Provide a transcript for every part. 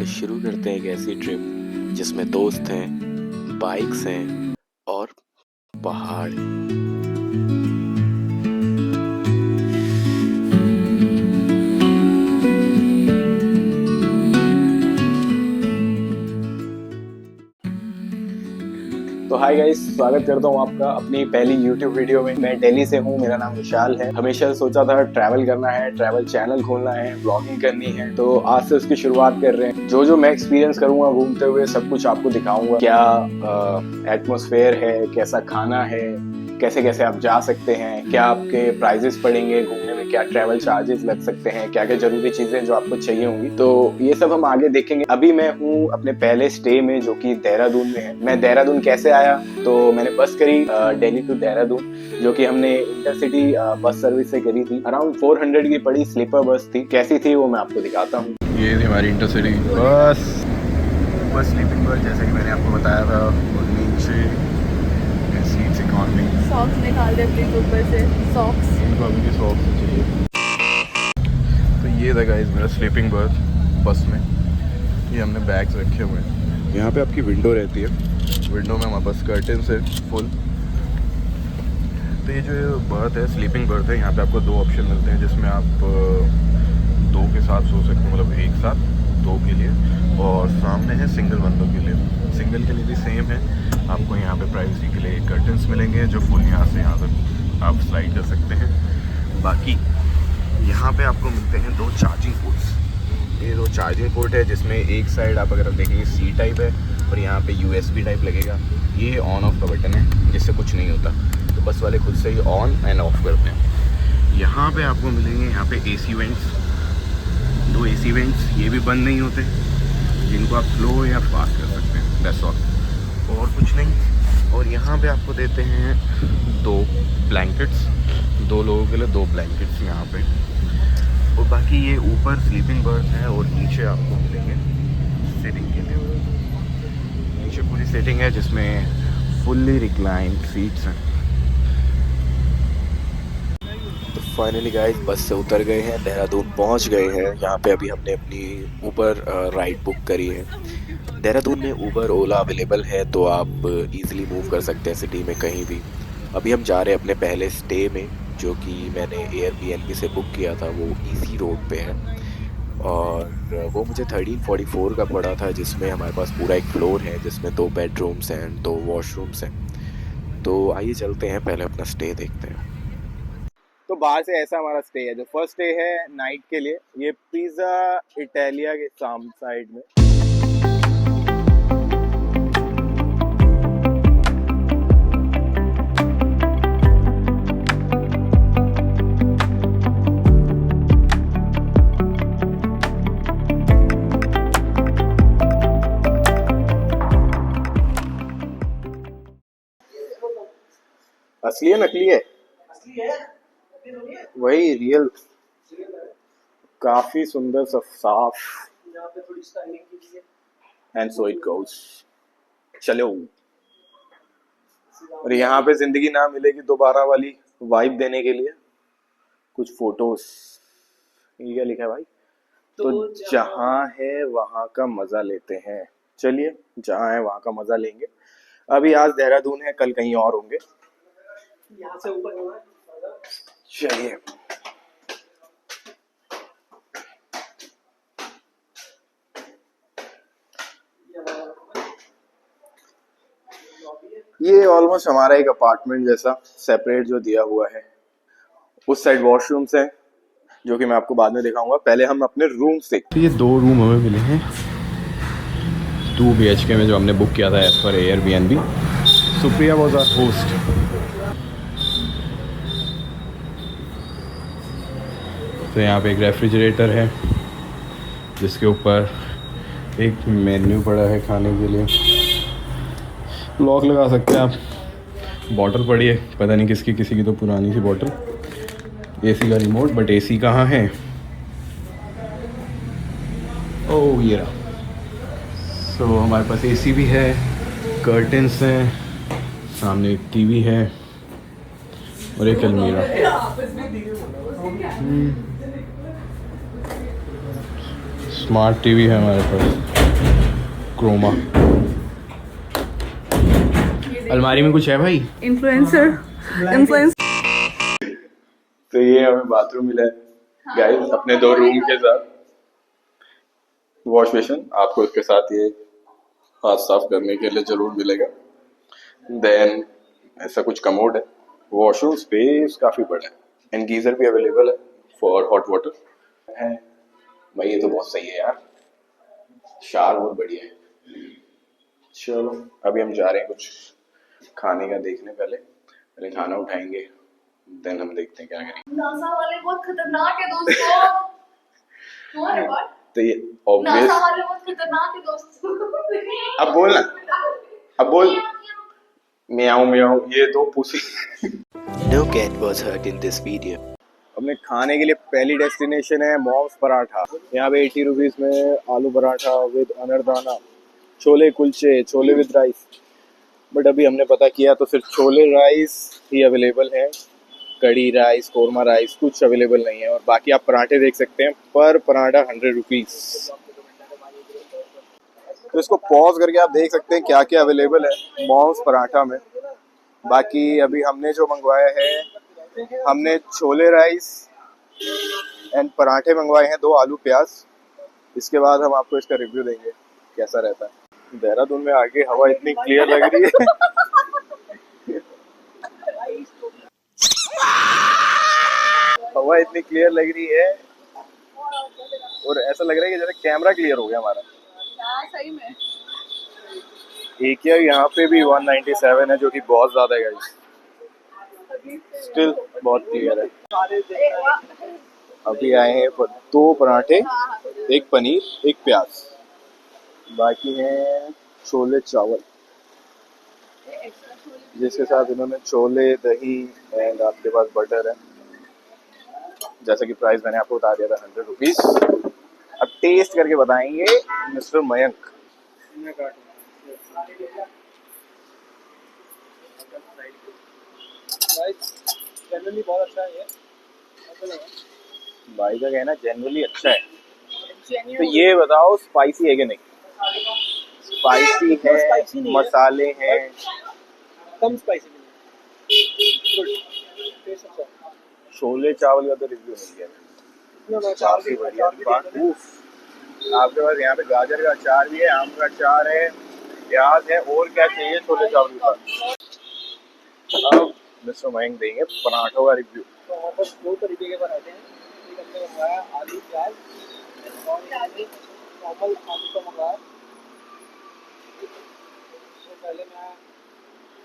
तो शुरू करते हैं एक ऐसी ट्रिप जिसमें दोस्त हैं, बाइक्स हैं और पहाड़। तो हाय गाइस, स्वागत करता हूँ आपका अपनी पहली YouTube वीडियो में। मैं दिल्ली से हूँ, मेरा नाम विशाल है। हमेशा सोचा था ट्रैवल करना है, ट्रैवल चैनल खोलना है, ब्लॉगिंग करनी है, तो आज से उसकी शुरुआत कर रहे हैं। जो मैं एक्सपीरियंस करूंगा घूमते हुए सब कुछ आपको दिखाऊंगा। क्या एटमॉस्फेयर है, कैसा खाना है, कैसे कैसे आप जा सकते हैं, क्या आपके प्राइजेस पड़ेंगे घूमने में, क्या ट्रैवल चार्जेस लग सकते हैं, क्या क्या जरूरी चीजें जो आपको चाहिए होंगी, तो ये सब हम आगे देखेंगे। अभी मैं हूँ अपने पहले स्टे में जो कि देहरादून में है। मैं देहरादून कैसे आया, तो मैंने बस करी दिल्ली टू देहरादून, जो कि हमने इंटरसिटी बस सर्विस से करी थी। अराउंड 400 की पड़ी, स्लीपर बस थी। कैसी थी वो मैं आपको दिखाता हूँ। ये थी हमारी इंटरसिटी बस स्लीपिंग बस, जैसे कि मैंने आपको बताया था। और नीचे सीट्स इकॉनमी। सॉक्स निकाल दे प्लीज ऊपर से। सॉक्स इनको अभी भी सॉक्स चाहिए। तो ये था गाइस मेरा स्लीपिंग बस में। ये हमने बैग्स रखे हुए हैं। यहाँ पे आपकी विंडो रहती है, विंडो में हमारे पास कर्टन्स है फुल। तो ये जो बर्थ है, स्लीपिंग बर्थ है, यहाँ पे आपको दो ऑप्शन मिलते हैं जिसमें आप दो के साथ सो सकते हैं, मतलब एक साथ दो के लिए। और सामने है सिंगल बंदों के लिए। सिंगल के लिए भी सेम है, आपको यहाँ पे प्राइवेसी के लिए कर्टन्स मिलेंगे जो फुल यहाँ से यहाँ तक आप स्लाइड कर सकते हैं। बाकी यहाँ पे आपको मिलते हैं दो चार्जिंग पोर्ट्स। ये दो चार्जिंग पोर्ट है जिसमें एक साइड आप अगर देखेंगे सी टाइप है और यहाँ पे USB टाइप लगेगा। ये ऑन ऑफ का बटन है जिससे कुछ नहीं होता, तो बस वाले खुद से ही ऑन एंड ऑफ करते हैं। यहाँ पे आपको मिलेंगे यहाँ पे AC वेंट्स, दो AC वेंट्स। ये भी बंद नहीं होते, जिनको आप स्लो या फास्ट कर सकते हैं, दैट्स ऑल, और कुछ नहीं। और यहाँ पे आपको देते हैं दो ब्लैंकेट्स, दो लोगों के लिए दो ब्लैंकेट्स यहाँ पे। और बाकी ये ऊपर स्लीपिंग बर्थ है और नीचे आपको मिलेंगे सिटिंग के लिए। नीचे पूरी सिटिंग है जिसमें फुल्ली रिक्लाइंड सीट्स हैं। तो फाइनली गाइस बस से उतर गए हैं, देहरादून पहुंच गए हैं। यहाँ पे अभी हमने अपनी ऊबर राइड बुक करी है। देहरादून में ऊबर ओला अवेलेबल है, तो आप इजीली मूव कर सकते हैं सिटी में कहीं भी। अभी हम जा रहे हैं अपने पहले स्टे में, जो कि मैंने Airbnb से बुक किया था। वो इसी रोड पे है और वो मुझे 1344 का पड़ा था, जिसमें हमारे पास पूरा एक फ्लोर है जिसमें 2 बेडरूम्स हैं, 2 वॉशरूम्स हैं। तो आइए चलते हैं, पहले अपना स्टे देखते हैं। तो बाहर से ऐसा हमारा स्टे है। जो फर्स्ट स्टे है नाइट के लिए, ये पिज़्ज़ा इटालिया के साइड में। असली है नकली है? वही रियल, काफी सुंदर साफ। And so it goes. चलो, और यहाँ पे जिंदगी ना मिलेगी दोबारा वाली वाइब देने के लिए कुछ फोटोज। ये क्या लिखा है भाई? तो जहाँ है वहाँ का मजा लेते हैं। चलिए, जहाँ है वहाँ का मजा लेंगे। अभी आज देहरादून है, कल कहीं और होंगे। यहाँ से ऊपर चलिए। ये ऑलमोस्ट हमारा एक अपार्टमेंट जैसा सेपरेट जो दिया हुआ है। उस साइड वॉशरूम्स हैं जो कि मैं आपको बाद में दिखाऊंगा। पहले हम अपने रूम से। तो ये दो रूम हमें मिले हैं 2 BHK में, जो हमने बुक किया था as per Airbnb। Supriya was our host. तो यहाँ पे एक रेफ्रिजरेटर है जिसके ऊपर एक मेन्यू पड़ा है खाने के लिए। लॉक लगा सकते हैं आप। बॉटल पड़ी है, पता नहीं किसकी, किसी की तो पुरानी सी बॉटल। AC का रिमोट, बट AC कहाँ है? ओह ये रहा। सो हमारे पास AC भी है, कर्टन्स हैं, सामने एक TV है और एक अलमीरा। स्मार्ट टीवी है हमारे पास, क्रोमा। अलमारी में कुछ है भाई? इन्फ्लुएंसर इन्फ्लुएंस तो ये हमें बाथरूम मिला है गाइस, अपने 2 रूम के साथ। वॉश बेसिन आपको इसके साथ ये हाथ साफ करने के लिए जरूर मिलेगा। देन ऐसा कुछ कमोड है, वॉशरूम स्पेस काफी बड़ा है, एंड गीजर भी अवेलेबल है फॉर हॉट वाटर है। भाई ये तो बहुत सही है यार, शार बहुत बढ़िया है। चलो अभी हम जा रहे हैं कुछ खाने का देखने, पहले खाना उठाएंगे, देन हम देखते हैं क्या करेंगे। नासा वाले बहुत खतरनाक है दोस्तों। तुम्हारे बात तो ये नासा ऑब्वियस, वाले बहुत खतरनाक है दोस्तों। अब बोल ना, अब बोल। म्याऊं म्याऊं, ये तो pussy. No cat was hurt in this video. अपने खाने के लिए पहली डेस्टिनेशन है मॉम्स पराठा। यहाँ पे 80 रुपीज में aloo paratha with anardana, chole kulche, chole with rice. But अभी हमने पता किया तो सिर्फ छोले राइस ही अवेलेबल है, कड़ी राइस, कोरमा राइस कुछ अवेलेबल नहीं है। और बाकी आप पराठे देख सकते हैं, पर पराठा 100 रुपीज। तो इसको पॉज करके आप देख सकते हैं क्या क्या अवेलेबल है मॉम्स पराठा में। बाकी अभी हमने जो मंगवाया है, हमने छोले राइस एंड पराठे मंगवाए हैं, 2 आलू प्याज। इसके बाद हम आपको इसका रिव्यू देंगे कैसा रहता है। देहरादून में आगे हवा इतनी क्लियर लग रही है। हवा इतनी क्लियर लग रही है और ऐसा लग रहा है कि जैसे कैमरा क्लियर हो गया हमारा। सही में एक यहाँ पे भी 197 है, जो कि बहुत ज्यादा है गाइस, स्टिल बहुत क्लियर है। अभी आए हैं 2 पराठे, एक पनीर, एक प्याज। बाकी हैं छोले चावल, जिसके साथ इन्होंने छोले, दही एंड आपके पास बटर है। जैसा कि प्राइस मैंने आपको बता दिया था 100 रुपीज। अब टेस्ट करके बताएंगे मिस्टर मयंक। जनरली बहुत अच्छा है ये, भाई का कहना जनरली अच्छा है। तो ये बताओ स्पाइसी है कि नहीं? स्पाइसी है, स्पाइसी मसाले हैं, कम स्पाइसी नहीं। छोले चावल का तो रिव्यू मिल गया, काफी बढ़िया। आपके पास यहाँ पे गाजर का अचार भी है, आम का अचार है, प्याज है, और क्या चाहिए छोले चावल के साथ। अब मिस्टर मयंक देंगे पराठों का रिव्यू। तो हमारे पास 2 तरीके के पराठे हैं। एक हमने मंगाया आलू प्याज, और नॉर्मल आलू का मंगाया। तो पहले मैं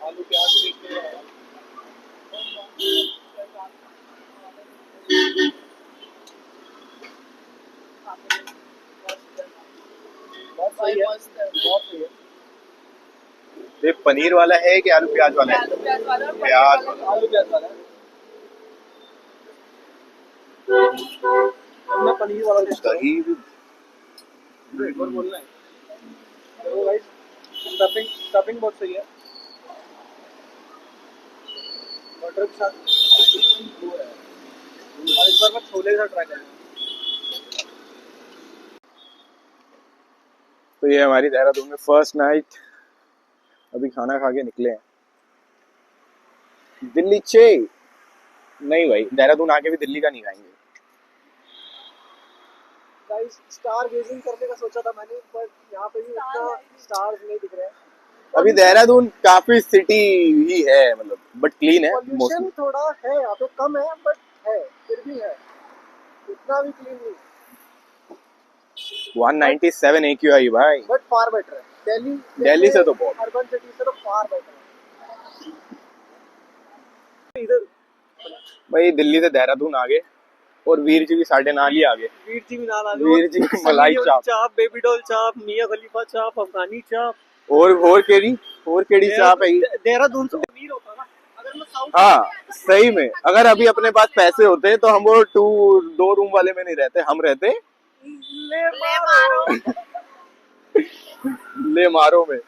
आलू प्याज खरीद के आया। बहुत सही है, बहुत सही है। ये पनीर वाला है कि आलू प्याज वाला है? आलू प्याज वाला, प्याज, आलू प्याज वाला। मैं पनीर वाला दही भी एक बार बोलना है। तो गाइस स्टफिंग बहुत सही है, बटर के साथ वो है। और इस बार मैं छोले के साथ ट्राई करूंगा। तो ये हमारी देहरादून में फर्स्ट नाइट। अभी खाना खा के निकले हैं। दिल्ली चे नहीं भाई, देहरादून आके भी दिल्ली का नहीं खाएंगे। गाइस स्टार गेजिंग करने का सोचा था मैंने, पर यहाँ पे भी इतना स्टार्स नहीं दिख रहे हैं। अभी देहरादून काफी सिटी ही है, मतलब बट क्लीन है पॉल्यूशन मोस्टली। थोड़ा है यहाँ पे, कम है बट है, फिर भी है, इतना भी क्लीन नहीं, 197 AQI भाई, बट फार बेटर है। दिल्ली से तो बहुत, अर्बन सिटी से तो फार बेटर है। इधर भाई दिल्ली से देहरादून आगे, और वीर जी भी 9.5 ही आगे। वीर जी मीनार आ वीर जी की मलाई चाप, बेबी डॉल चाप, मियां खलीफा चाप, अफगानी चाप, और केड़ी चाप है। देहरादून से अमीर होता ना अगर मैं साउथ। हाँ सही में, अगर अभी अपने पास पैसे होते तो हम वो 2 रूम वाले में नहीं रहते, हम रहते ले मारो में।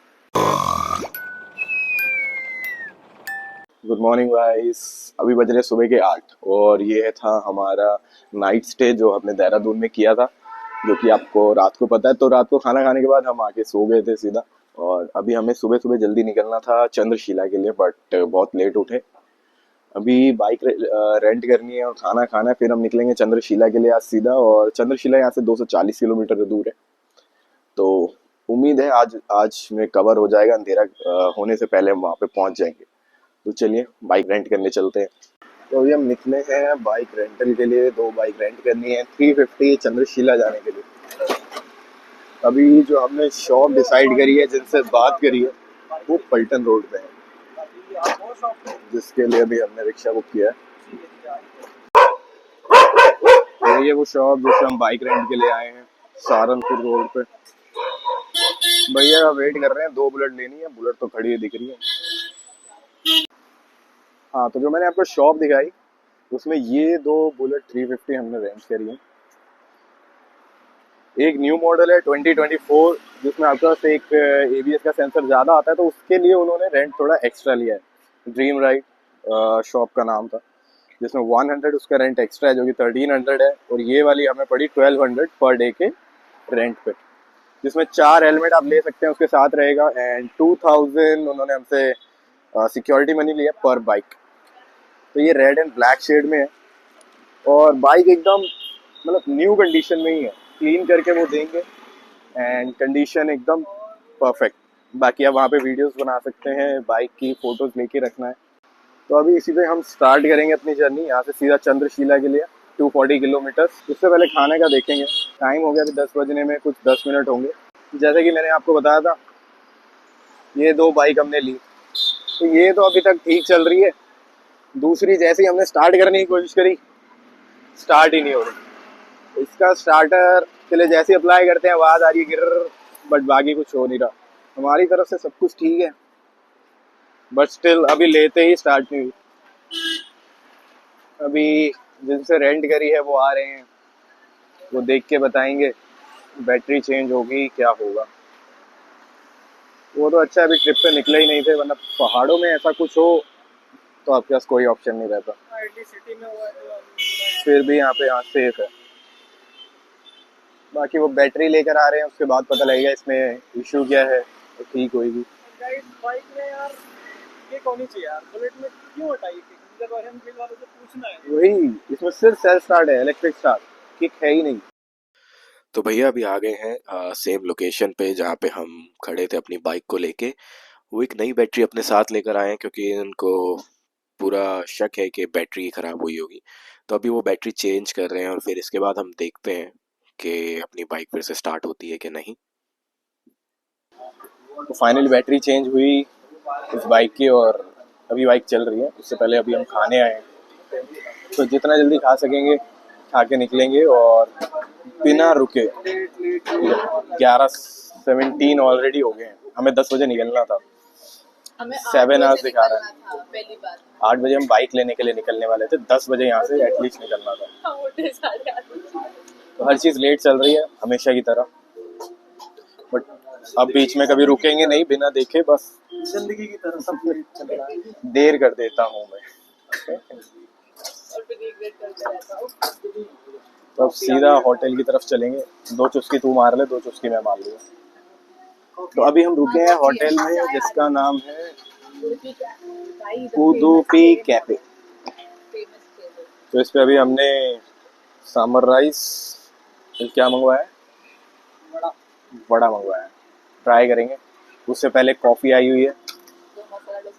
गुड मॉर्निंग गाइस, अभी बज रहे सुबह के 8 और ये था हमारा नाइट स्टे जो हमने देहरादून में किया था। जो कि आपको रात को पता है। तो रात को खाना खाने के बाद हम आके सो गए थे सीधा, और अभी हमें सुबह सुबह जल्दी निकलना था चंद्रशिला के लिए, बट बहुत लेट उठे। अभी बाइक रेंट करनी है और खाना खाना है, फिर हम निकलेंगे चंद्रशिला के लिए आज सीधा। और चंद्रशिला यहाँ से 240 किलोमीटर दूर है, तो उम्मीद है आज आज में कवर हो जाएगा, अंधेरा होने से पहले हम वहाँ पे पहुँच जाएंगे। तो चलिए बाइक रेंट करने चलते हैं। तो अभी हम निकले हैं बाइक रेंटल के लिए। 2 बाइक रेंट करनी है, 350 चंद्रशिला जाने के लिए। अभी जो हमने शॉप डिसाइड करी है, जिनसे बात करी है, वो पल्टन रोड पे है, जिसके लिए अभी हमने रिक्शा बुक किया है। तो ये वो शॉप जिससे हम बाइक रेंट के लिए आए हैं, सहारनपुर रोड पे। भैया वेट कर रहे हैं, 2 बुलेट लेनी है। बुलेट तो खड़ी है, दिख रही है। हाँ, तो जो मैंने आपको शॉप दिखाई, उसमें ये 2 बुलेट 350 हमने रेंट करी है। एक न्यू मॉडल है 2024, जिसमें आपके पास एक ABS का सेंसर ज़्यादा आता है, तो उसके लिए उन्होंने रेंट थोड़ा एक्स्ट्रा लिया है। ड्रीम राइड शॉप का नाम था, जिसमें 100 उसका रेंट एक्स्ट्रा है, जो कि 1300 है। और ये वाली हमें पड़ी 1200 पर डे के रेंट पे, जिसमें 4 हेलमेट आप ले सकते हैं, उसके साथ रहेगा। एंड 2000 उन्होंने हमसे सिक्योरिटी मनी लिया पर बाइक। तो ये रेड एंड ब्लैक शेड में है, और बाइक एकदम मतलब न्यू कंडीशन में ही है, क्लीन करके वो देंगे एंड कंडीशन एकदम परफेक्ट। बाकी आप वहाँ पे वीडियोस बना सकते हैं, बाइक की फ़ोटोज़ लेके रखना है। तो अभी इसी पे हम स्टार्ट करेंगे अपनी जर्नी, यहाँ से सीधा चंद्रशिला के लिए 240 किलोमीटर। उससे पहले खाने का देखेंगे। टाइम हो गया अभी 10 बजने में कुछ 10 मिनट होंगे। जैसे कि मैंने आपको बताया था, ये 2 बाइक हमने ली, तो ये तो अभी तक ठीक चल रही है। दूसरी जैसे ही हमने स्टार्ट करने की कोशिश करी, स्टार्ट ही नहीं हो रही। इसका स्टार्टर के लिए जैसे अप्लाई करते हैं आवाज़ आ रही है गिर, बट बाकी कुछ हो नहीं रहा। हमारी तरफ से सब कुछ ठीक है, बट स्टिल अभी लेते ही स्टार्ट नहीं हुई। अभी जिनसे रेंट करी है वो आ रहे हैं, वो देख के बताएंगे बैटरी चेंज होगी क्या होगा। वो तो अच्छा अभी ट्रिप पे निकले ही नहीं थे, वरना पहाड़ों में ऐसा कुछ हो तो आपके पास कोई ऑप्शन नहीं रहता। सिटी में हुआ है, फिर भी यहाँ पे यहाँ सेफ है। बाकी वो बैटरी लेकर आ रहे हैं, उसके बाद पता लगेगा इसमें इशू क्या है, तो ठीक होगी। बाइक में यार ये होनी चाहिए यार, बुलेट में क्यों हटाई थी? जब हम बिल वालों से पूछना है। वही, इसमें सिर्फ सेल्फ स्टार्ट है, इलेक्ट्रिक स्टार्ट, किक है ही नहीं। तो भैया अभी आ गए हैं सेम लोकेशन पे जहाँ पे हम खड़े थे अपनी बाइक को लेके। वो एक नई बैटरी अपने साथ लेकर आए हैं, क्योंकि उनको पूरा शक है कि बैटरी ख़राब हुई होगी। तो अभी वो बैटरी चेंज कर रहे हैं, और फिर इसके बाद हम देखते हैं कि अपनी बाइक फिर से स्टार्ट होती है कि नहीं। तो फाइनली बैटरी चेंज हुई इस बाइक की, और अभी बाइक चल रही है। उससे पहले अभी हम खाने आए हैं, तो जितना जल्दी खा सकेंगे खा के निकलेंगे। और बिना रुके 11:17 ऑलरेडी हो गए हैं, हमें 10 बजे निकलना था। 7 आवर्स दिखा रहा है। पहली बार 8 बजे हम बाइक लेने के लिए निकलने वाले थे, 10 बजे यहाँ से एटलीस्ट निकलना था। तो हर चीज़ लेट चल रही है हमेशा की तरह, बट अब बीच में कभी रुकेंगे नहीं बिना देखे, बस जिंदगी की तरह सब कुछ चल रहा है। देर कर देता हूँ मैं। और फिर रिग्रेट करते रहता हूँ। तो अब सीधा होटल की तरफ चलेंगे। 2 चुस्की तू मार ले, 2 चुस्की मैं मार लूँगा। तो अभी हम रुके हैं होटल में, जिसका नाम है उडुपी कैफे। तो इस पे अभी हमने सांबर राइस, क्या मंगवाया है, बड़ा मंगवाया है, ट्राई करेंगे। उससे पहले कॉफ़ी आई हुई है,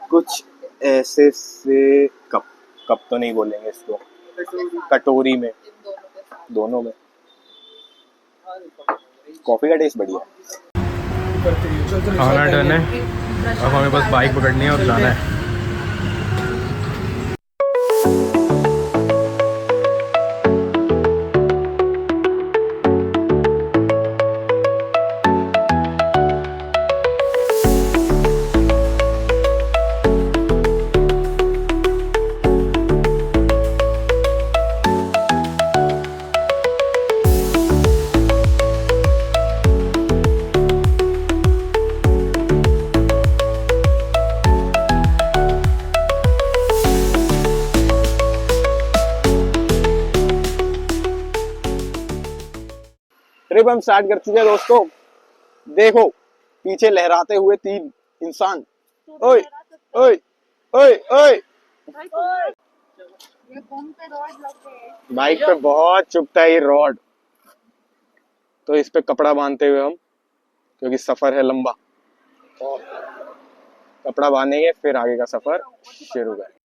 कुछ ऐसे से कप तो नहीं बोलेंगे इसको, कटोरी में, दोनों में। कॉफ़ी का टेस्ट बढ़िया है। खाना डन है, अब हमें बस बाइक पकड़नी है और जाना है। को हम स्टार्ट कर चुके हैं दोस्तों। देखो पीछे लहराते हुए 3 इंसान। ओए ओए ओए ओए, ये कौन पे रोड लग गए? बाइक पे बहुत चुभता है ये रॉड, तो इस पे कपड़ा बांधते हुए हम, क्योंकि सफर है लंबा, और कपड़ा बांधेंगे फिर आगे का सफर शुरू करें।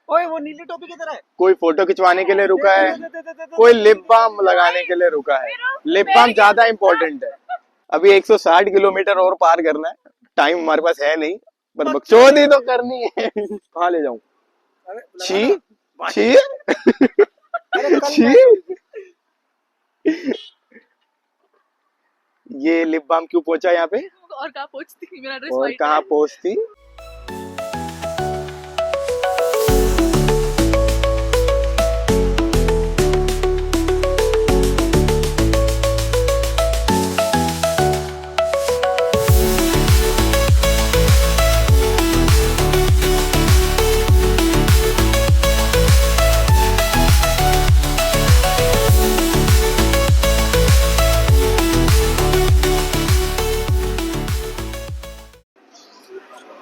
ओए वो नीली टोपी किधर है? कोई फोटो खिंचवाने के लिए रुका है, कोई लिप बाम लगाने के लिए रुका है। लिप बाम ज्यादा इम्पोर्टेंट है। अभी 160 किलोमीटर और पार करना है, टाइम हमारे पास है नहीं, पर बकचोदी तो करनी है। कहाँ ले जाऊं? छी छी छी, ये लिप बाम क्यों पहुंचा यहाँ पे? और कहाँ पहुंचती? मेरा ड्रेस और वाइट कहाँ है। पहुंचती?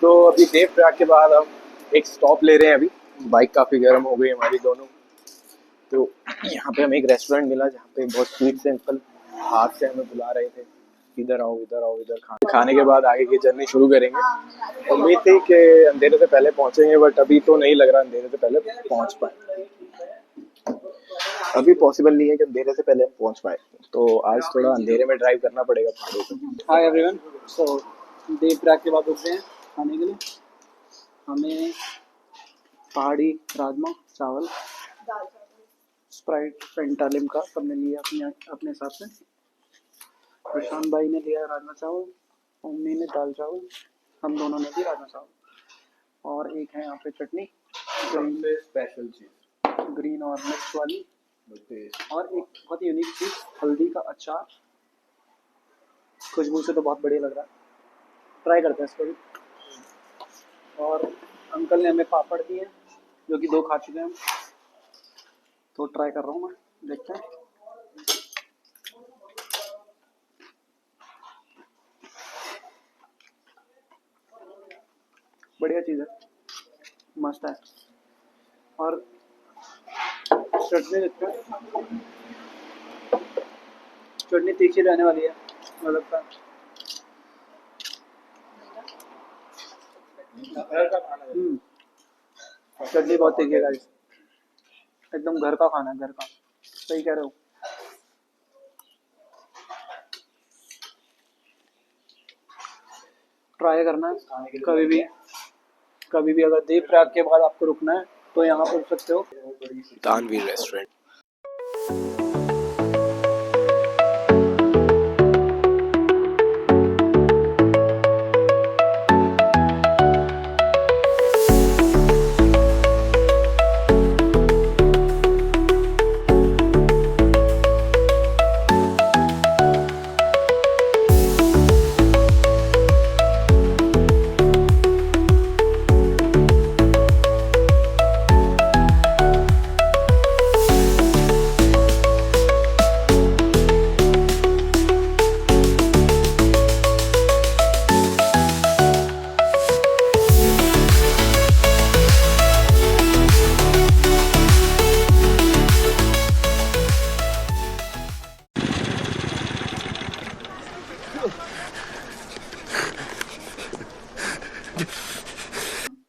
तो अभी देवप्रयाग के बाद हम एक स्टॉप ले रहे हैं। अभी बाइक काफी गर्म हो गई हमारी दोनों, तो यहाँ पे हमें एक रेस्टोरेंट मिला जहाँ पे बहुत स्वीट से अंकल हाथ से हमें बुला रहे थे, इधर आओ इधर आओ इधर। खाने के बाद आगे की जर्नी शुरू करेंगे। उम्मीद थी कि अंधेरे से पहले पहुंचेंगे, बट अभी तो नहीं लग रहा अंधेरे से पहले पहुंच पाए। अभी पॉसिबल नहीं है कि अंधेरे से पहले हम पहुंच पाए, तो आज थोड़ा अंधेरे में ड्राइव करना पड़ेगा पहाड़ों पे। हाय एवरीवन, सो देवप्रयाग के बाद उठ रहे हैं खाने के लिए। हमें पहाड़ी राजमा चावल, स्प्राइट, फेंटा, लिम्का सबने लिया अपने हिसाब से। प्रशांत भाई ने लिया राजमा चावल, मम्मी ने दाल चावल, हम दोनों ने भी राजमा चावल। और एक है यहाँ पे चटनी स्पेशल चीज ग्रीन और मिर्च वाली, और एक बहुत यूनिक चीज़ हल्दी का अचार। खुशबू से तो बहुत बढ़िया लग रहा है, ट्राई करते हैं इसको भी। और अंकल ने हमें पापड़ दिए जो कि 2 खा चुके हैं हम, तो ट्राई कर रहा हूँ मैं, देखते हैं। बढ़िया चीज़ है, मस्त है। और चटनी देखते हैं, चटनी तीखी रहने वाली है मुझे लगता है। चटनी बहुत तीखी है गाइस, एकदम घर का खाना है, घर का। सही कह रहे हो। ट्राई करना है कभी भी अगर देवप्रयाग के बाद आपको रुकना है तो यहाँ पर रुक सकते हो, दानवीर रेस्टोरेंट।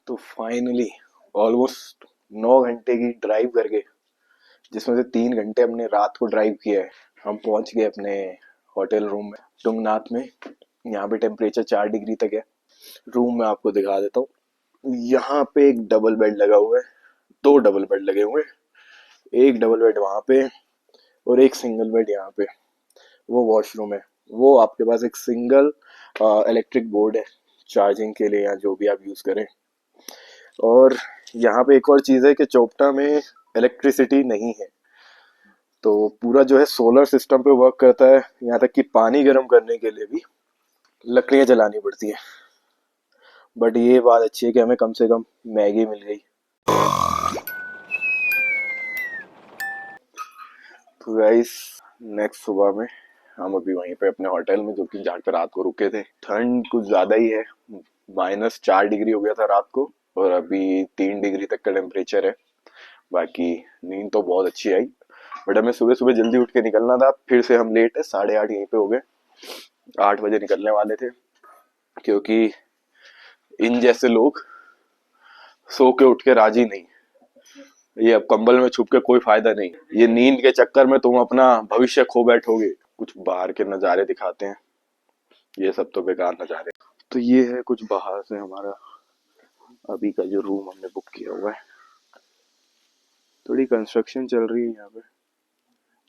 तो फाइनली ऑलमोस्ट 9 घंटे की ड्राइव करके जिसमें से 3 घंटे हमने रात को ड्राइव किया है। हम पहुंच गए अपने होटल रूम में तुंगनाथ में। यहाँ पे टेम्परेचर 4 डिग्री तक है। रूम में आपको दिखा देता हूँ। यहाँ पे एक डबल बेड लगा हुआ है, 2 डबल बेड लगे हुए हैं, एक डबल बेड वहाँ पे और एक सिंगल बेड यहाँ पे। वो वॉशरूम है। वो आपके पास एक सिंगल इलेक्ट्रिक बोर्ड है चार्जिंग के लिए या जो भी आप यूज़ करें। और यहाँ पे एक और चीज़ है कि चोपटा में इलेक्ट्रिसिटी नहीं है, तो पूरा जो है सोलर सिस्टम पे वर्क करता है। यहाँ तक कि पानी गर्म करने के लिए भी लकड़ियाँ जलानी पड़ती है। बट ये बात अच्छी है कि हमें कम से कम मैगी मिल गई। तो गाइस नेक्स्ट सुबह में हम अभी वहीं पे अपने होटल में, जो कि जहाँ पे रात को रुके थे। ठंड कुछ ज़्यादा ही है, -4 डिग्री हो गया था रात को और अभी 3 डिग्री तक का टेम्परेचर है। बाकी नींद तो बहुत अच्छी आई, बट हमें सुबह सुबह जल्दी उठ के निकलना था। फिर से हम लेट है, 8:30 यहीं पे हो गए। 8 बजे निकलने वाले थे, क्योंकि इन जैसे लोग सो के उठ के राजी नहीं। ये अब कंबल में छुप के कोई फायदा नहीं। ये नींद के चक्कर में तुम अपना भविष्य खो बैठोगे। कुछ बाहर के नज़ारे दिखाते हैं, ये सब तो बेकार नज़ारे। तो ये है कुछ बाहर से हमारा अभी का जो रूम हमने बुक किया हुआ है। थोड़ी कंस्ट्रक्शन चल रही है यहाँ पे,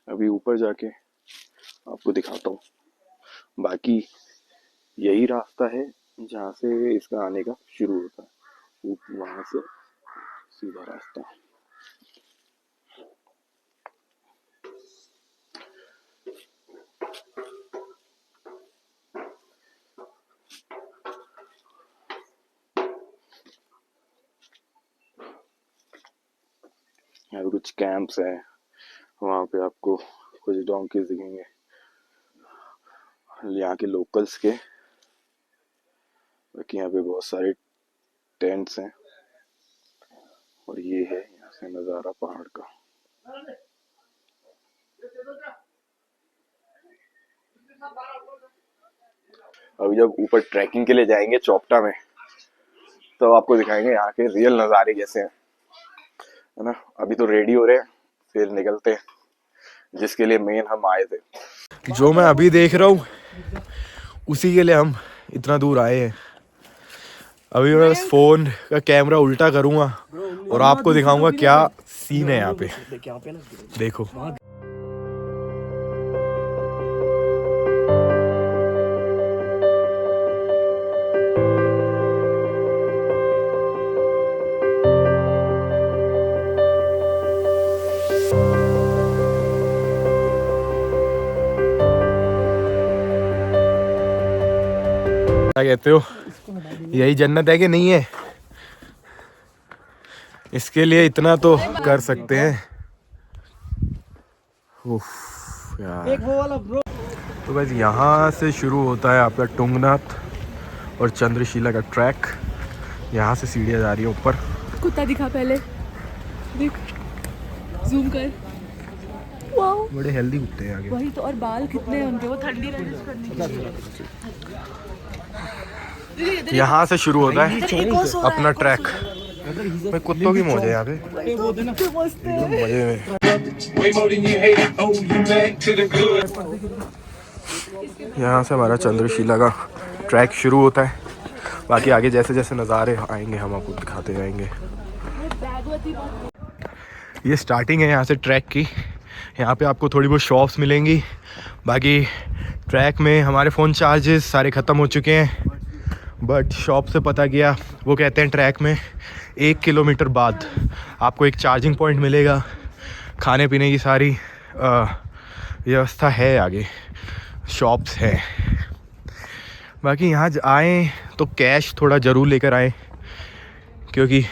अभी ऊपर जाके आपको दिखाता हूँ। बाकी यही रास्ता है जहाँ से इसका आने का शुरू होता है, वहाँ से सीधा रास्ता। यहाँ पे कुछ कैंप्स हैं, वहाँ पे आपको कुछ डोंकीज दिखेंगे यहाँ के लोकल्स के। बाकी यहाँ पे बहुत सारे टेंट्स हैं और ये है यहाँ से नज़ारा पहाड़ का। अभी जब ऊपर ट्रैकिंग के लिए जाएंगे चोपटा में, तो आपको दिखाएंगे यहाँ के रियल नज़ारे कैसे हैं, है ना। अभी तो रेडी हो रहे हैं, फिर निकलते हैं जिसके लिए मेन हम आए थे। जो मैं अभी देख रहा हूँ उसी के लिए हम इतना दूर आए हैं। अभी मैं बस फोन का कैमरा उल्टा करूँगा और आपको दिखाऊंगा क्या सीन है यहाँ पे। देखो क्या कहते हो, यही जन्नत है कि नहीं है? इसके लिए इतना तो कर सकते हैं। उफ यार। तो बस यहाँ से शुरू होता है आपका तुंगनाथ और चंद्रशिला का ट्रैक। यहाँ से सीढ़ियाँ जा रही है ऊपर। कुत्ता दिखा पहले, देख, जूम कर। वाओ, बड़े हेल्दी कुत्ते हैं आगे। वही तो, और बाल कितने हैं उनके, वो ठंडी रेजिस्ट करने के लिए। यहाँ से शुरू होता है अपना ट्रैक। मैं कुत्तों की मौज है यहाँ पे, मजे में। यहाँ से हमारा चंद्रशिला का ट्रैक शुरू होता है। बाकी आगे जैसे जैसे नज़ारे आएंगे हम आपको दिखाते जाएंगे। ये स्टार्टिंग है यहाँ से ट्रैक की। यहाँ पे आपको थोड़ी बहुत शॉप्स मिलेंगी। बाकी ट्रैक में हमारे फ़ोन चार्जेस सारे ख़त्म हो चुके हैं, बट शॉप से पता किया, वो कहते हैं ट्रैक में 1 किलोमीटर बाद आपको एक चार्जिंग पॉइंट मिलेगा। खाने पीने की सारी व्यवस्था है, आगे शॉप्स है। बाकी यहाँ आएँ तो कैश थोड़ा ज़रूर लेकर आएँ, क्योंकि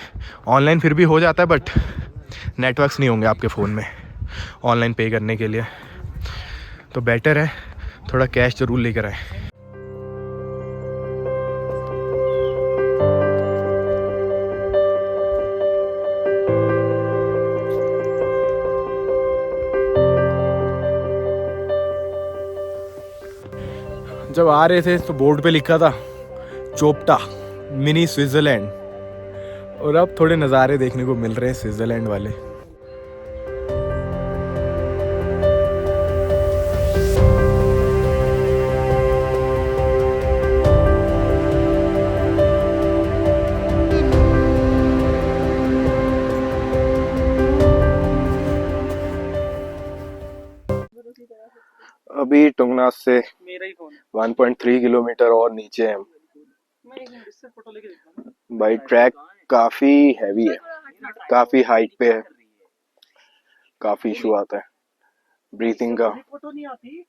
ऑनलाइन फिर भी हो जाता है, बट नेटवर्क्स नहीं होंगे आपके फ़ोन में ऑनलाइन पे करने के लिए। तो बेटर है थोड़ा कैश ज़रूर लेकर आएँ। जब आ रहे थे तो बोर्ड पे लिखा था चोपटा मिनी स्विट्ज़रलैंड, और अब थोड़े नज़ारे देखने को मिल रहे हैं स्विट्ज़रलैंड वाले। अभी टुंगनाथ से मेरा ही फोन है, 1.3 किलोमीटर और नीचे है हम। मैं एक मिनट इससे फोटो लेके देखता हूँ। भाई ट्रैक काफी हैवी है, काफी हाइट पे है, काफी इशू आता है ब्रीथिंग का। फोटो नहीं आती।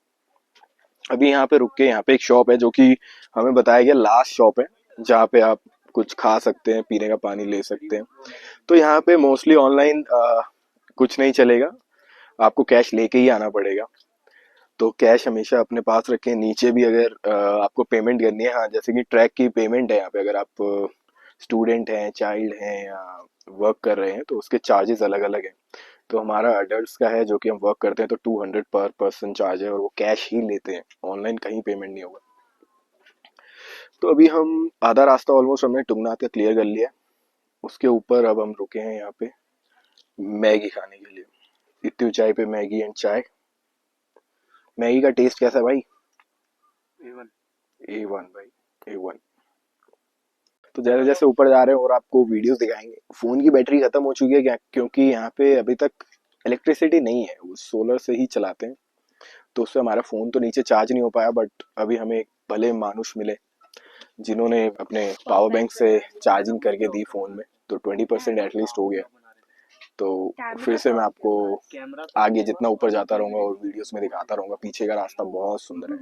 अभी यहाँ पे रुक के, यहाँ पे एक शॉप है जो कि हमें बताया गया लास्ट शॉप है जहाँ पे आप कुछ खा सकते हैं, पीने का पानी ले सकते हैं। तो यहाँ पे मोस्टली ऑनलाइन कुछ नहीं चलेगा, आपको कैश लेके ही आना पड़ेगा। तो कैश हमेशा अपने पास रखें। नीचे भी अगर आपको पेमेंट करनी है, हाँ जैसे कि ट्रैक की पेमेंट है यहाँ पे, अगर आप स्टूडेंट हैं, चाइल्ड हैं या वर्क कर रहे हैं तो उसके चार्जेस अलग अलग हैं। तो हमारा अडल्ट्स का है जो कि हम वर्क करते हैं तो 200 पर पर्सन चार्ज है और वो कैश ही लेते हैं, ऑनलाइन कहीं पेमेंट नहीं होगा। तो अभी हम आधा रास्ता ऑलमोस्ट हमने टुंगनाथ का क्लियर कर लिया है। उसके ऊपर अब हम रुके हैं यहाँ पे मैगी खाने के लिए। इतनी ऊंचाई पे मैगी एंड चाय। मैगी का टेस्ट कैसा है भाई? A1 भाई, A1। तो जैसे जैसे ऊपर जा रहे हैं और आपको वीडियोस दिखाएंगे। फोन की बैटरी खत्म हो चुकी है क्या, क्योंकि यहाँ पे अभी तक इलेक्ट्रिसिटी नहीं है, वो सोलर से ही चलाते हैं। तो उससे हमारा फ़ोन तो नीचे चार्ज नहीं हो पाया, बट अभी हमें एक भले मानुष मिले जिन्होंने अपने पावर बैंक से चार्जिंग करके दी फ़ोन में, तो 20% एटलीस्ट हो गया। तो फिर से मैं आपको आगे जितना ऊपर जाता रहूँगा और वीडियोस में दिखाता रहूँगा। पीछे का रास्ता बहुत सुंदर है,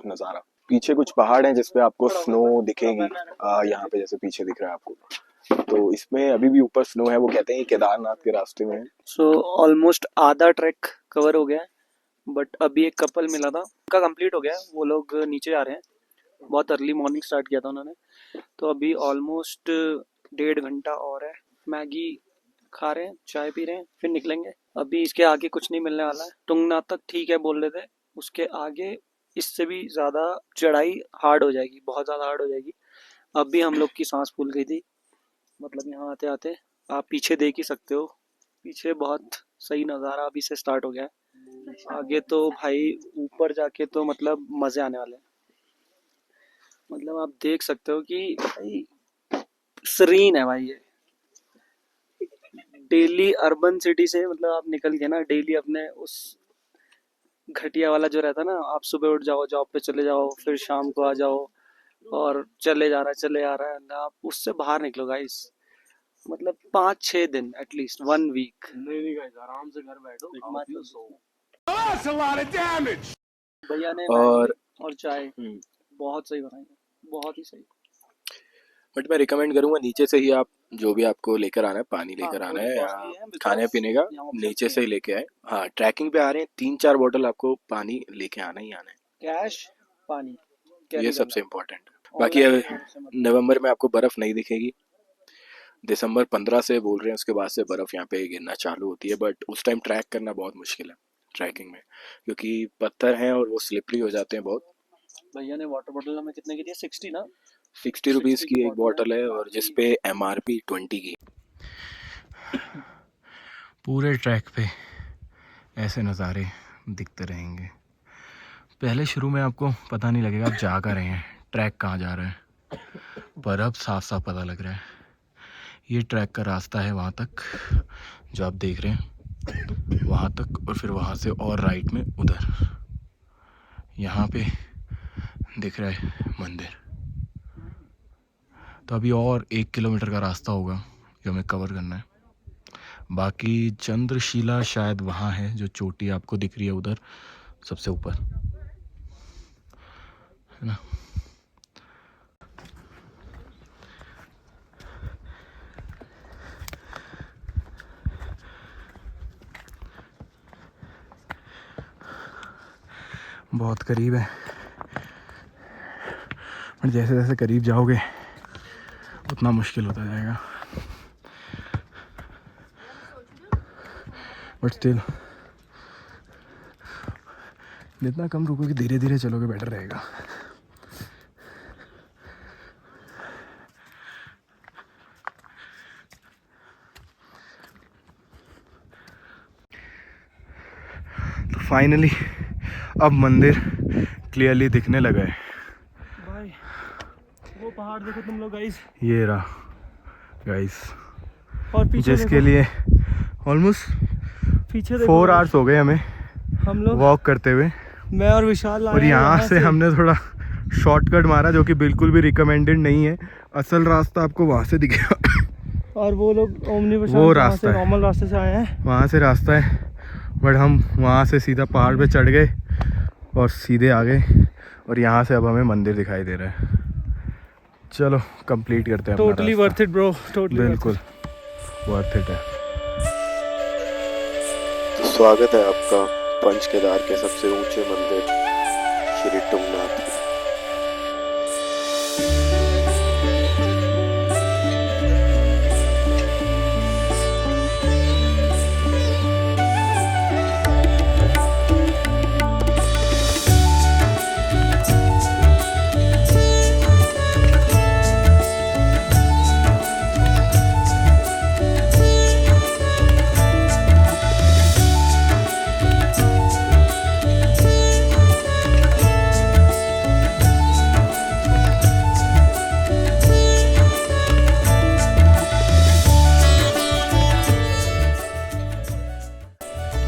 नज़ारा। पीछे कुछ पहाड़ हैं जिसपे आपको स्नो दिखेगी, यहाँ पे जैसे पीछे दिख रहा है आपको। तो इसमें अभी भी ऊपर स्नो है, वो कहते हैं केदारनाथ के रास्ते में है। सो ऑलमोस्ट आधा ट्रैक कवर हो गया है, बट अभी एक कपल मिला था, उनका कंप्लीट हो गया है। वो लोग नीचे आ रहे हैं, बहुत अर्ली मॉर्निंग स्टार्ट किया था उन्होंने। तो अभी ऑलमोस्ट 1.5 घंटा और है। मैगी खा रहे हैं, चाय पी रहे हैं, फिर निकलेंगे। अभी इसके आगे कुछ नहीं मिलने वाला है। टुंगनाथ तक ठीक है बोल रहे थे, उसके आगे इससे भी ज़्यादा चढ़ाई हार्ड हो जाएगी, बहुत ज़्यादा हार्ड हो जाएगी। अभी हम लोग की सांस फूल गई थी, मतलब यहाँ आते आते। आप पीछे देख ही सकते हो, पीछे बहुत सही नज़ारा अभी से स्टार्ट हो गया है। आगे तो भाई ऊपर जाके तो मतलब मज़े आने वाले हैं। मतलब आप देख सकते हो कि भाई सीरीन है भाई ये। डेली अर्बन सिटी से मतलब आप निकल के ना, डेली अपने उस घटिया वाला जो रहता है ना, आप सुबह उठ जाओ, जॉब पे चले जाओ, फिर शाम को आ जाओ और चले जा रहा है, आप उससे बाहर निकलो गाइस। मतलब 5-6 दिन एटलीस्ट 1 वीक। नहीं गाइस, आराम से घर बैठो, भैया ने और चाय बहुत सही बनाई है, बहुत ही सही। बट मैं रिकमेंड करूँगा नीचे से ही आप जो भी आपको लेकर आना है, पानी लेकर आना है या खाने पीने का, नीचे से ही लेके आए। हाँ, ट्रैकिंग पे आ रहे हैं, 3-4 बोतल आपको पानी लेके आना ही आना है। कैश पानी ये सबसे इम्पोर्टेंट है। बाकी नवंबर में आपको बर्फ़ नहीं दिखेगी, दिसंबर 15 से बोल रहे हैं, उसके बाद से बर्फ़ यहाँ पे गिरना चालू होती है। बट उस टाइम ट्रैक करना बहुत मुश्किल है ट्रैकिंग में, क्योंकि पत्थर हैं और वो स्लिपरी हो जाते हैं बहुत। भैया ने वाटर बोतल हमें कितने की दी है? 60 ना, 60 रुपीज़ की एक बोतल है और जिसपे MRP 20 की। पूरे ट्रैक पे ऐसे नज़ारे दिखते रहेंगे। पहले शुरू में आपको पता नहीं लगेगा आप जा कर रहे हैं, ट्रैक कहाँ जा रहे हैं, पर अब साफ साफ पता लग रहा है ये ट्रैक का रास्ता है वहाँ तक जो आप देख रहे हैं, वहाँ तक, और फिर वहाँ से और राइट में उधर यहाँ पे दिख रहा है मंदिर। तो अभी और 1 किलोमीटर का रास्ता होगा जो हमें कवर करना है। बाकी चंद्रशिला शायद वहाँ है, जो चोटी आपको दिख रही है उधर सबसे ऊपर, है ना। बहुत करीब है, पर जैसे जैसे करीब जाओगे उतना मुश्किल होता जाएगा। बट स्टिल जितना कम रुकोगे, धीरे धीरे चलोगे, बेटर रहेगा। तो फाइनली अब मंदिर क्लियरली दिखने लगा है भाई। वो पहाड़ देखो तुम लोग गाइस, ये रहा गाइस, और पीछे जिसके लिए ऑलमोस्ट पीछे 4 आवर्स हो गए हमें हम लोग वॉक करते हुए, मैं और विशाल और यहाँ से हमने थोड़ा शॉर्टकट मारा जो कि बिल्कुल भी रिकमेंडेड नहीं है। असल रास्ता आपको वहाँ से दिखेगा, और वो लोग ओमनी वो रास्ता है, नॉर्मल रास्ते से आए हैं। वहाँ से रास्ता है, बट हम वहाँ से सीधा पहाड़ पे चढ़ गए और सीधे आ गए, और यहाँ से अब हमें मंदिर दिखाई दे रहा है। चलो कंप्लीट करते हैं। Totally worth it bro, totally बिल्कुल वर्थ इट है। तो स्वागत है आपका पंच केदार के सबसे ऊंचे मंदिर श्री तुंगनाथ में।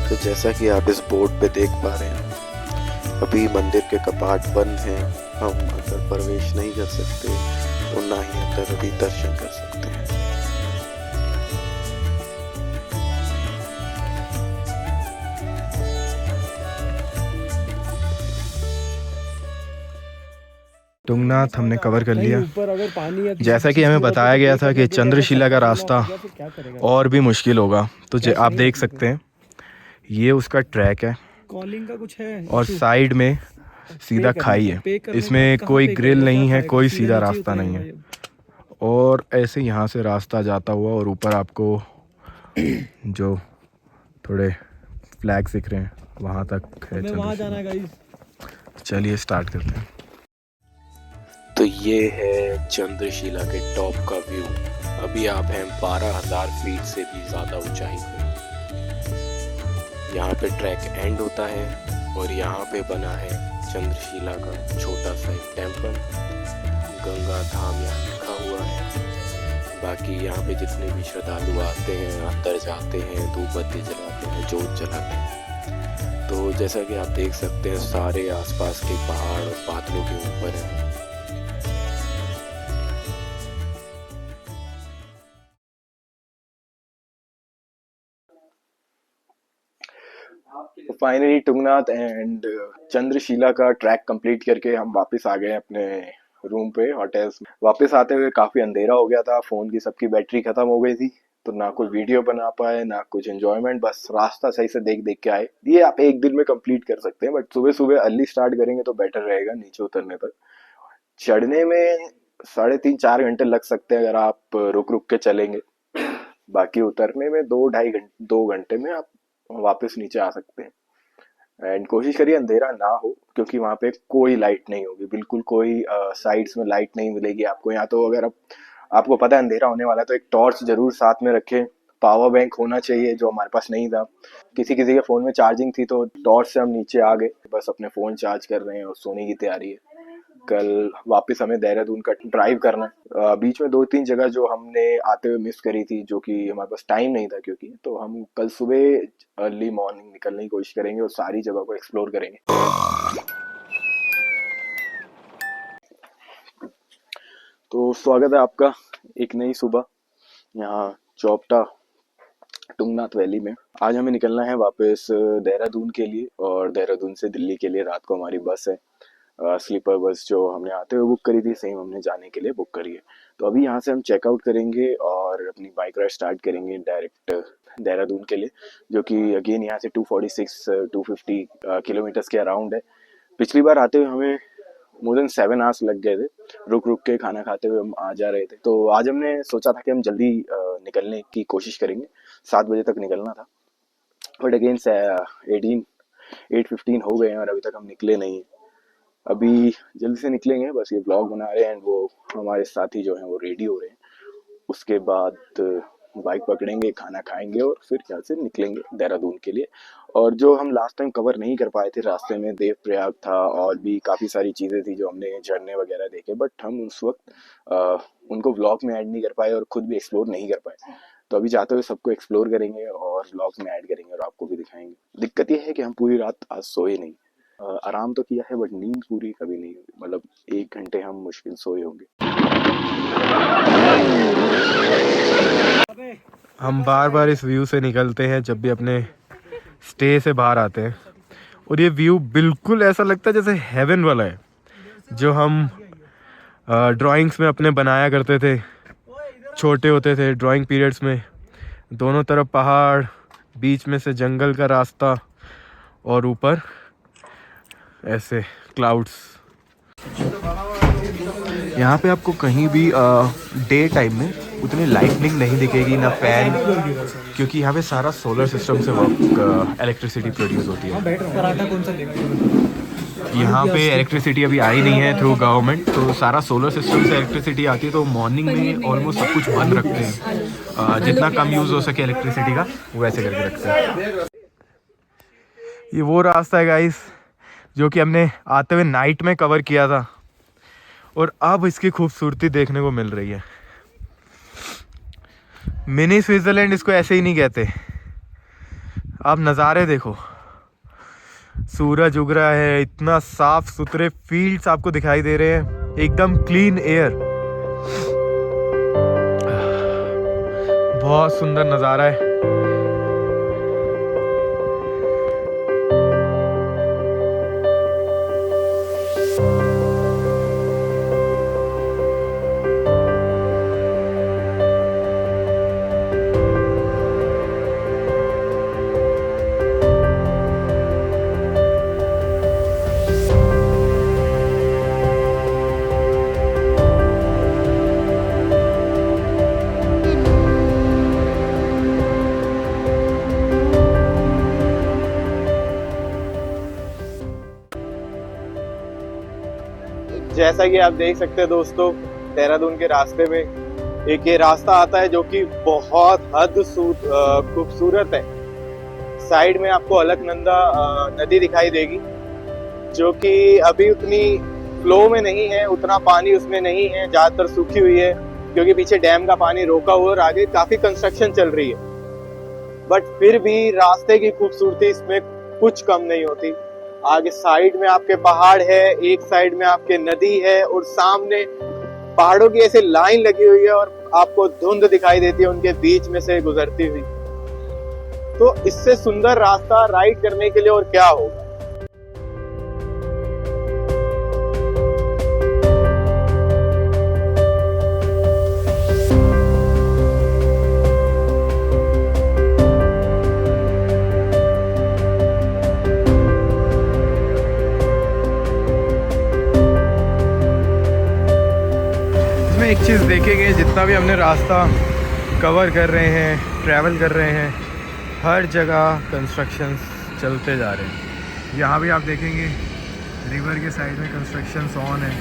तो जैसा कि आप इस बोर्ड पे देख पा रहे हैं, अभी मंदिर के कपाट बंद हैं, हम अंदर प्रवेश नहीं कर सकते और ना ही अंदर अभी दर्शन कर सकते हैं। तुंगनाथ हमने कवर कर लिया। ऊपर अगर पानी या जैसा कि हमें बताया गया था कि चंद्रशिला का रास्ता और भी मुश्किल होगा, तो आप देख सकते हैं ये उसका ट्रैक है, कॉलिंग का कुछ है और साइड में सीधा खाई है, इसमें कोई ग्रिल नहीं है, कोई सीधा रास्ता नहीं है, और ऐसे यहाँ से रास्ता जाता हुआ और ऊपर आपको जो थोड़े फ्लैग्स दिख रहे हैं वहाँ तक है। वहाँ जाना है गाइस। चलिए स्टार्ट करते हैं। तो ये है चंद्रशिला के टॉप का व्यू। अभी आप हैं 12,000 फीट से भी ज़्यादा ऊंचाई पे। यहाँ पे ट्रैक एंड होता है और यहाँ पे बना है चंद्रशिला का छोटा सा एक टेम्पल, गंगा धाम यहाँ लिखा हुआ है। बाकी यहाँ पे जितने भी श्रद्धालु आते हैं, अंदर जाते हैं, धूप बत्ती जलाते हैं, जोत जलाते हैं। तो जैसा कि आप देख सकते हैं सारे आसपास के पहाड़ और बादलों के ऊपर हैं। फाइनली तुंगनाथ एंड चंद्रशिला का ट्रैक कंप्लीट करके हम वापस आ गए अपने रूम पे, होटल्स। वापस आते हुए काफी अंधेरा हो गया था, फोन की सबकी बैटरी खत्म हो गई थी, तो ना कोई वीडियो बना पाए ना कुछ एंजॉयमेंट, बस रास्ता सही से देख देख के आए। ये आप एक दिन में कंप्लीट कर सकते हैं, बट सुबह सुबह अर्ली स्टार्ट करेंगे तो बेटर रहेगा नीचे उतरने तक। चढ़ने में 3.5-4 घंटे लग सकते हैं अगर आप रुक रुक के चलेंगे। बाकी उतरने में 2 घंटे में आप वापस नीचे आ सकते हैं। एंड कोशिश करिए अंधेरा ना हो, क्योंकि वहाँ पे कोई लाइट नहीं होगी, बिल्कुल कोई साइड्स में लाइट नहीं मिलेगी आपको। यहाँ तो अगर आपको पता है अंधेरा होने वाला है तो एक टॉर्च जरूर साथ में रखें। पावर बैंक होना चाहिए, जो हमारे पास नहीं था। किसी किसी के फ़ोन में चार्जिंग थी तो टॉर्च से हम नीचे आ गए, बस अपने फ़ोन चार्ज कर रहे हैं और सोने की तैयारी है। कल वापस हमें देहरादून का ड्राइव करना है। बीच में 2-3 जगह जो हमने आते हुए मिस करी थी, जो कि हमारे पास टाइम नहीं था, क्योंकि तो हम कल सुबह अर्ली मॉर्निंग निकलने की कोशिश करेंगे और सारी जगह को एक्सप्लोर करेंगे। तो स्वागत है आपका एक नई सुबह यहाँ चौपटा तुंगनाथ वैली में। आज हमें निकलना है वापस देहरादून के लिए, और देहरादून से दिल्ली के लिए रात को हमारी बस है। स्लीपर बस जो हमने आते हुए बुक करी थी, सेम हमने जाने के लिए बुक करी है। तो अभी यहाँ से हम चेकआउट करेंगे और अपनी बाइक राइड स्टार्ट करेंगे डायरेक्ट देहरादून के लिए, जो कि अगेन यहाँ से 250 किलोमीटर्स के अराउंड है। पिछली बार आते हुए हमें मोर देन 7 आवर्स लग गए थे, रुक रुक के खाना खाते हुए हम आ जा रहे थे। तो आज हमने सोचा था कि हम जल्दी निकलने की कोशिश करेंगे, 7 बजे तक निकलना था, बट अगेन 8:15 हो गए हैं और अभी तक हम निकले नहीं हैं। अभी जल्दी से निकलेंगे, बस ये ब्लॉग बना रहे हैं। एंड वो हमारे साथी जो हैं वो रेडी हो रहे हैं। उसके बाद बाइक पकड़ेंगे, खाना खाएंगे और फिर यहाँ से निकलेंगे देहरादून के लिए। और जो हम लास्ट टाइम कवर नहीं कर पाए थे, रास्ते में देवप्रयाग था और भी काफ़ी सारी चीज़ें थी जो हमने झरने वगैरह देखे, बट हम उस वक्त उनको व्लॉग में ऐड नहीं कर पाए और खुद भी एक्सप्लोर नहीं कर पाए। तो अभी जाते हुए सबको एक्सप्लोर करेंगे और व्लॉग्स में ऐड करेंगे और आपको भी दिखाएंगे। दिक्कत ये है कि हम पूरी रात आज सोए नहीं। आराम तो किया है बट नींद पूरी कभी नहीं हुई, मतलब 1 घंटे हम मुश्किल सोए होंगे। हम बार बार इस व्यू से निकलते हैं जब भी अपने स्टे से बाहर आते हैं, और ये व्यू बिल्कुल ऐसा लगता है जैसे हेवन वाला है जो हम ड्राइंग्स में अपने बनाया करते थे छोटे होते थे ड्राइंग पीरियड्स में। दोनों तरफ पहाड़, बीच में से जंगल का रास्ता और ऊपर ऐसे क्लाउड्स। यहाँ पे आपको कहीं भी डे टाइम में उतनी लाइटनिंग नहीं दिखेगी, ना फैन, क्योंकि यहाँ पे सारा सोलर सिस्टम से वर्क इलेक्ट्रिसिटी प्रोड्यूस होती है। यहाँ पे इलेक्ट्रिसिटी अभी आई नहीं है थ्रू गवर्नमेंट, तो सारा सोलर सिस्टम से इलेक्ट्रिसिटी आती है। तो मॉर्निंग में ऑलमोस्ट सब कुछ बंद रखते हैं, जितना कम यूज़ हो सके इलेक्ट्रिसिटी का वो ऐसे करके रखते हैं। ये वो रास्ता है गाइस जो कि हमने आते हुए नाइट में कवर किया था, और अब इसकी खूबसूरती देखने को मिल रही है। मिनी स्विट्जरलैंड इसको ऐसे ही नहीं कहते। आप नज़ारे देखो, सूरज उग रहा है, इतना साफ सुथरे फील्ड्स आपको दिखाई दे रहे हैं, एकदम क्लीन एयर, बहुत सुंदर नज़ारा है। जैसा कि आप देख सकते हैं दोस्तों, देहरादून के रास्ते में एक ये रास्ता आता है जो कि बहुत हद खूबसूरत है। साइड में आपको अलकनंदा नदी दिखाई देगी, जो कि अभी उतनी फ्लो में नहीं है, उतना पानी उसमें नहीं है, ज्यादातर सूखी हुई है क्योंकि पीछे डैम का पानी रोका हुआ और आगे काफी कंस्ट्रक्शन चल रही है। बट फिर भी रास्ते की खूबसूरती इसमें कुछ कम नहीं होती। आगे साइड में आपके पहाड़ है, एक साइड में आपके नदी है, और सामने पहाड़ों की ऐसे लाइन लगी हुई है और आपको धुंध दिखाई देती है उनके बीच में से गुजरती हुई। तो इससे सुंदर रास्ता राइड करने के लिए और क्या होगा। एक चीज़ देखेंगे, जितना भी हमने रास्ता कवर कर रहे हैं, ट्रैवल कर रहे हैं, हर जगह कंस्ट्रक्शंस चलते जा रहे हैं। यहाँ भी आप देखेंगे रिवर के साइड में कंस्ट्रक्शंस ऑन है।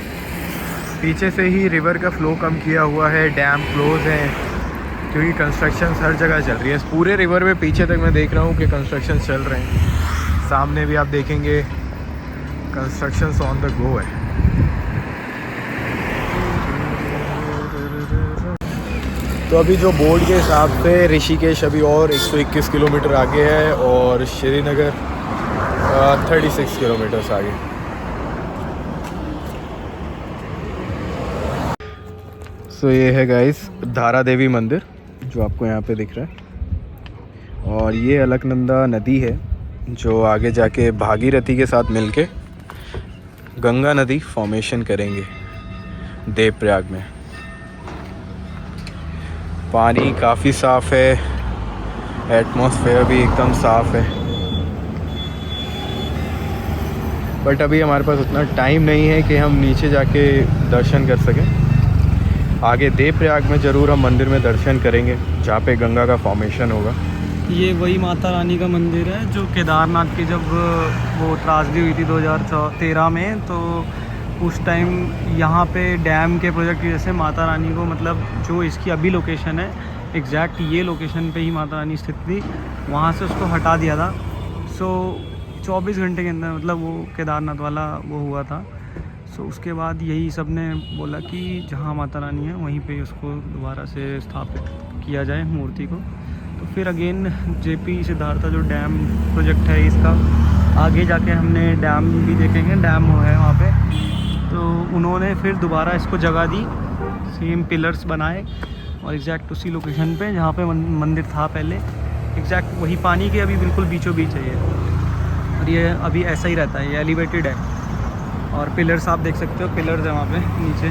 पीछे से ही रिवर का फ्लो कम किया हुआ है, डैम क्लोज है क्योंकि कंस्ट्रक्शंस हर जगह चल रही है। इस पूरे रिवर में पीछे तक मैं देख रहा हूँ कि कंस्ट्रक्शंस चल रहे हैं। सामने भी आप देखेंगे कंस्ट्रक्शंस ऑन द गो है। तो अभी जो बोर्ड के हिसाब से ऋषिकेश अभी और 121 किलोमीटर आगे है और श्रीनगर 36 किलोमीटर आगे। सो ये है गाइस धारा देवी मंदिर जो आपको यहाँ पे दिख रहा है, और ये अलकनंदा नदी है जो आगे जाके भागीरथी के साथ मिलके गंगा नदी फॉर्मेशन करेंगे देवप्रयाग में। पानी काफ़ी साफ़ है, एटमॉस्फेयर भी एकदम साफ़ है, बट अभी हमारे पास उतना टाइम नहीं है कि हम नीचे जाके दर्शन कर सकें। आगे देवप्रयाग में ज़रूर हम मंदिर में दर्शन करेंगे जहाँ पे गंगा का फॉर्मेशन होगा। ये वही माता रानी का मंदिर है जो केदारनाथ की जब वो त्रासदी हुई थी 2013 में, तो उस टाइम यहाँ पे डैम के प्रोजेक्ट की वजह से माता रानी को, मतलब जो इसकी अभी लोकेशन है एग्जैक्ट ये लोकेशन पे ही माता रानी स्थित थी, वहाँ से उसको हटा दिया था। सो 24 घंटे के अंदर मतलब वो केदारनाथ वाला वो हुआ था। सो उसके बाद यही सब ने बोला कि जहाँ माता रानी है वहीं पे उसको दोबारा से स्थापित किया जाए मूर्ति को। तो फिर अगेन जेपी सिद्धार्था जो डैम प्रोजेक्ट है इसका आगे जाके हमने डैम भी देखेंगे, डैम है वहाँ पे। तो उन्होंने फिर दोबारा इसको जगह दी, सेम पिलर्स बनाए और एग्जैक्ट उसी लोकेशन पे जहाँ पे मंदिर था पहले, एग्जैक्ट वही पानी के अभी बिल्कुल बीचों बीच है ये। और ये अभी ऐसा ही रहता है, ये एलिवेटेड है। और पिलर्स आप देख सकते हो, पिलर्स है वहाँ पे नीचे,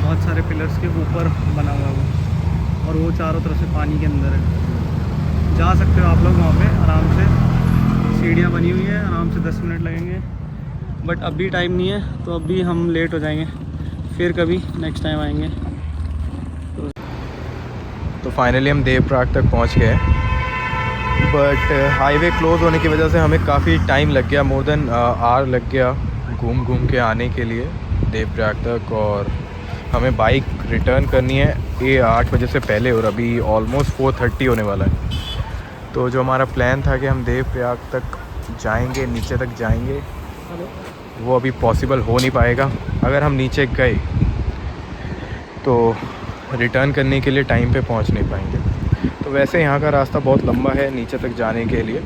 बहुत सारे पिलर्स के ऊपर बना हुआ है वो, और वो चारों तरफ से पानी के अंदर है। जा सकते हो आप लोग वहाँ पे आराम से, सीढ़ियाँ बनी हुई है, आराम से 10 मिनट लगेंगे। बट अभी टाइम नहीं है तो अभी हम लेट हो जाएंगे, फिर कभी नेक्स्ट टाइम आएंगे। तो फाइनली हम देवप्रयाग तक पहुंच गए, बट हाईवे क्लोज़ होने की वजह से हमें काफ़ी टाइम लग गया, मोर देन आवर लग गया घूम के आने के लिए देवप्रयाग तक। और हमें बाइक रिटर्न करनी है ये 8 बजे से पहले, और अभी ऑलमोस्ट 4:30 होने वाला है। तो जो हमारा प्लान था कि हम देवप्रयाग तक जाएंगे, नीचे तक जाएंगे, वो अभी पॉसिबल हो नहीं पाएगा। अगर हम नीचे गए तो रिटर्न करने के लिए टाइम पे पहुंच नहीं पाएंगे। तो वैसे यहाँ का रास्ता बहुत लंबा है नीचे तक जाने के लिए।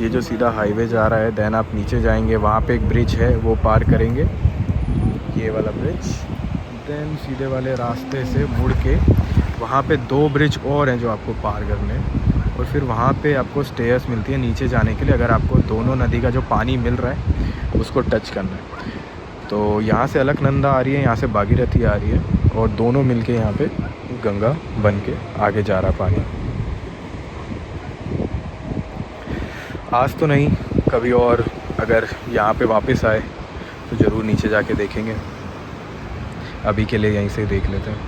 ये जो सीधा हाईवे जा रहा है, देन आप नीचे जाएंगे, वहाँ पे एक ब्रिज है, वो पार करेंगे, ये वाला ब्रिज। देन सीधे वाले रास्ते से मुड़ के वहाँ पे 2 ब्रिज और हैं जो आपको पार करने हैं, और फिर वहाँ पे आपको स्टेयर्स मिलती है नीचे जाने के लिए, अगर आपको दोनों नदी का जो पानी मिल रहा है उसको टच करना है। तो यहाँ से अलकनंदा आ रही है, यहाँ से भागीरथी आ रही है, और दोनों मिलके यहाँ पे गंगा बन के आगे जा रहा पानी। आज तो नहीं, कभी और अगर यहाँ पे वापस आए तो ज़रूर नीचे जाके देखेंगे। अभी के लिए यहीं से देख लेते हैं।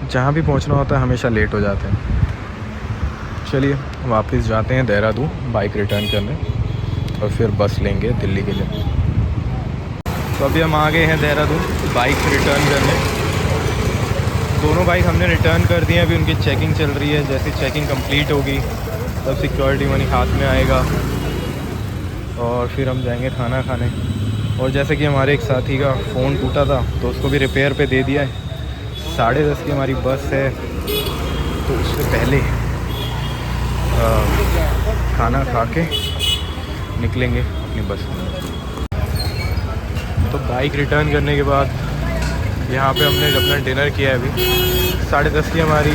जहाँ भी पहुँचना होता है हमेशा लेट हो जाते हैं। चलिए वापस जाते हैं देहरादून बाइक रिटर्न करने, और फिर बस लेंगे दिल्ली के लिए। तो अभी हम आ गए हैं देहरादून बाइक रिटर्न करने। दोनों बाइक हमने रिटर्न कर दिए, अभी उनकी चेकिंग चल रही है। जैसे चेकिंग कंप्लीट होगी तब सिक्योरिटी मनी हाथ में आएगा, और फिर हम जाएंगे खाना खाने। और जैसे कि हमारे एक साथी का फ़ोन टूटा था तो उसको भी रिपेयर पे दे दिया है। 10:30 की हमारी बस है, तो उससे पहले खाना खा के निकलेंगे अपनी बस में। तो बाइक रिटर्न करने के बाद यहाँ पे हमने अपना डिनर किया है। अभी 10:30 की हमारी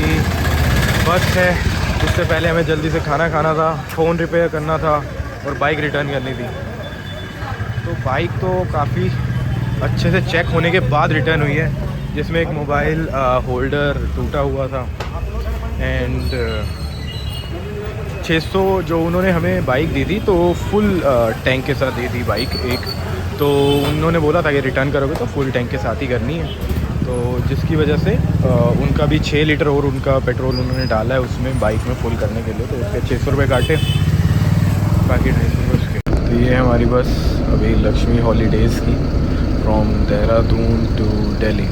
बस है, उससे पहले हमें जल्दी से खाना खाना था, फ़ोन रिपेयर करना था और बाइक रिटर्न करनी थी। तो बाइक तो काफ़ी अच्छे से चेक होने के बाद रिटर्न हुई है, जिसमें एक मोबाइल होल्डर टूटा हुआ था, एंड 600 जो उन्होंने हमें बाइक दी थी तो फुल टैंक के साथ दी थी बाइक एक। तो उन्होंने बोला था कि रिटर्न करोगे तो फुल टैंक के साथ ही करनी है, तो जिसकी वजह से उनका भी 6 लीटर और उनका पेट्रोल उन्होंने डाला है उसमें बाइक में फुल करने के लिए। तो उसके 600 रुपये काटे, बाकी 250 उसके। तो ये है हमारी बस अभी लक्ष्मी हॉलीडेज़ की, फ्रॉम देहरादून टू दिल्ली।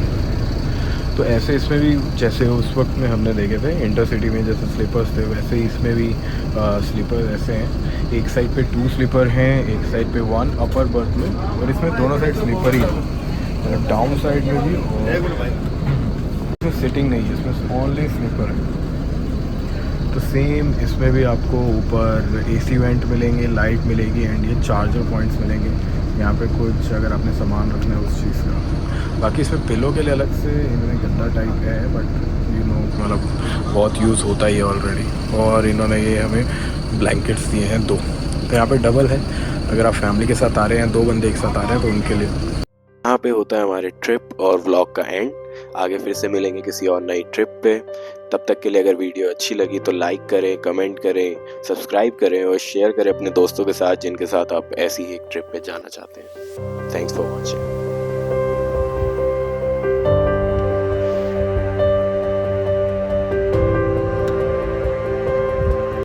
तो ऐसे इसमें भी जैसे उस वक्त में हमने देखे थे इंटरसिटी में जैसे स्लीपर्स थे, वैसे ही इसमें भी स्लीपर ऐसे हैं। एक साइड पे 2 स्लीपर हैं, एक साइड पे 1 अपर बर्थ में, और इसमें दोनों साइड स्लीपर ही है, डाउन साइड में भी। और इसमें सिटिंग नहीं है, इसमें ओनली स्लीपर है। तो सेम इसमें भी आपको ऊपर AC वेंट मिलेंगे, लाइट मिलेगी, एंड ये चार्जर पॉइंट्स मिलेंगे यहाँ पे कुछ अगर आपने सामान रखना है उस चीज़ का। बाकी इसमें पिलो के लिए अलग से इन्होंने गद्दा टाइप का है, बट यू नो मतलब बहुत यूज़ होता ही है ऑलरेडी। और इन्होंने ये हमें ब्लैंकेट्स दिए हैं 2, तो यहाँ पे डबल है। अगर आप फैमिली के साथ आ रहे हैं, 2 बंदे एक साथ आ रहे हैं तो उनके लिए। यहाँ पे होता है हमारे ट्रिप और व्लॉग का एंड। आगे फिर से मिलेंगे किसी और नई ट्रिप पे। तब तक के लिए अगर वीडियो अच्छी लगी तो लाइक करें, कमेंट करें, सब्सक्राइब करें और शेयर करें अपने दोस्तों के साथ जिनके साथ आप ऐसी ही एक ट्रिप पे जाना चाहते हैं। Thanks for watching.